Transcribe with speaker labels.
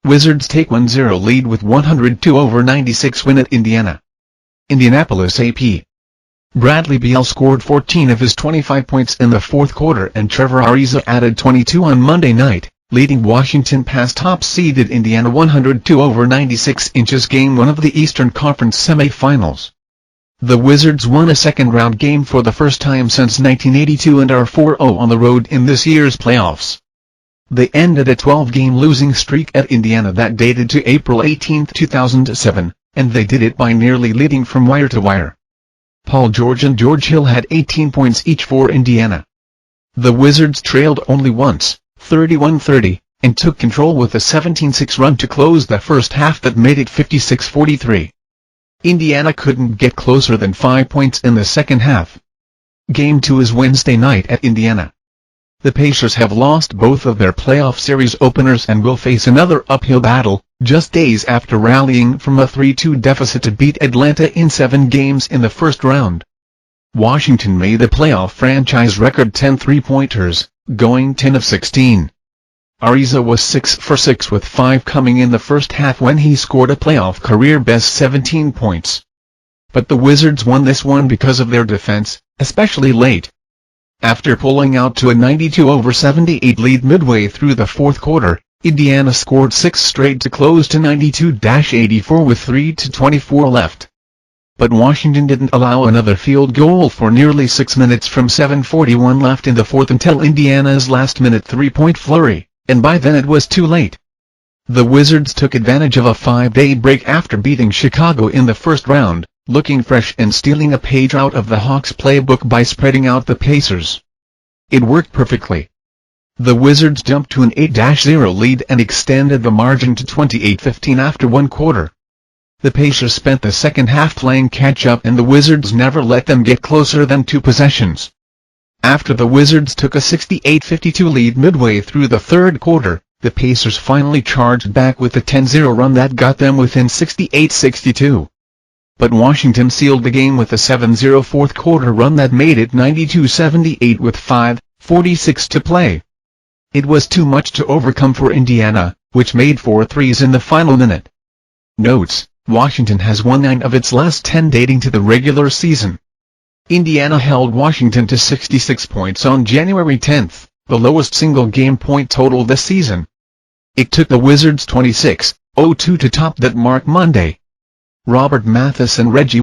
Speaker 1: Wizards take 1-0 lead with 102/96 win at Indiana. Indianapolis AP. Bradley Beal scored 14 of his 25 points in the fourth quarter and Trevor Ariza added 22 on Monday night, leading Washington past top-seeded Indiana 102/96 in Game 1 of the Eastern Conference semifinals. The Wizards won a second-round game for the first time since 1982 and are 4-0 on the road in this year's playoffs. They ended a 12-game losing streak at Indiana that dated to April 18, 2007, and they did it by nearly leading from wire to wire. Paul George and George Hill had 18 points each for Indiana. The Wizards trailed only once, 31-30, and took control with a 17-6 run to close the first half that made it 56-43. Indiana couldn't get closer than 5 points in the second half. Game 2 is Wednesday night at Indiana. The Pacers have lost both of their playoff series openers and will face another uphill battle, just days after rallying from a 3-2 deficit to beat Atlanta in 7 games in the first round. Washington made the playoff franchise record 10 three-pointers, going 10 of 16. Ariza was 6 for 6 with 5 coming in the first half when he scored a playoff career-best 17 points. But the Wizards won this one because of their defense, especially late. After pulling out to a 92/78 lead midway through the fourth quarter, Indiana scored 6 straight to close to 92-84 with 3:24 left. But Washington didn't allow another field goal for nearly 6 minutes from 7:41 left in the fourth until Indiana's last-minute three-point flurry, and by then it was too late. The Wizards took advantage of a 5-day break after beating Chicago in the first round, looking fresh and stealing a page out of the Hawks' playbook by spreading out the Pacers. It worked perfectly. The Wizards jumped to an 8-0 lead and extended the margin to 28-15 after one quarter. The Pacers spent the second half playing catch-up and the Wizards never let them get closer than 2 possessions. After the Wizards took a 68-52 lead midway through the third quarter, the Pacers finally charged back with a 10-0 run that got them within 68-62. But Washington sealed the game with a 7-0 fourth-quarter run that made it 92-78 with 5:46 to play. It was too much to overcome for Indiana, which made 4 threes in the final minute. Notes: Washington has won 9 of its last 10 dating to the regular season. Indiana held Washington to 66 points on January 10, the lowest single-game point total this season. It took the Wizards 26-02 to top that mark Monday. Robert Mathis and Reggie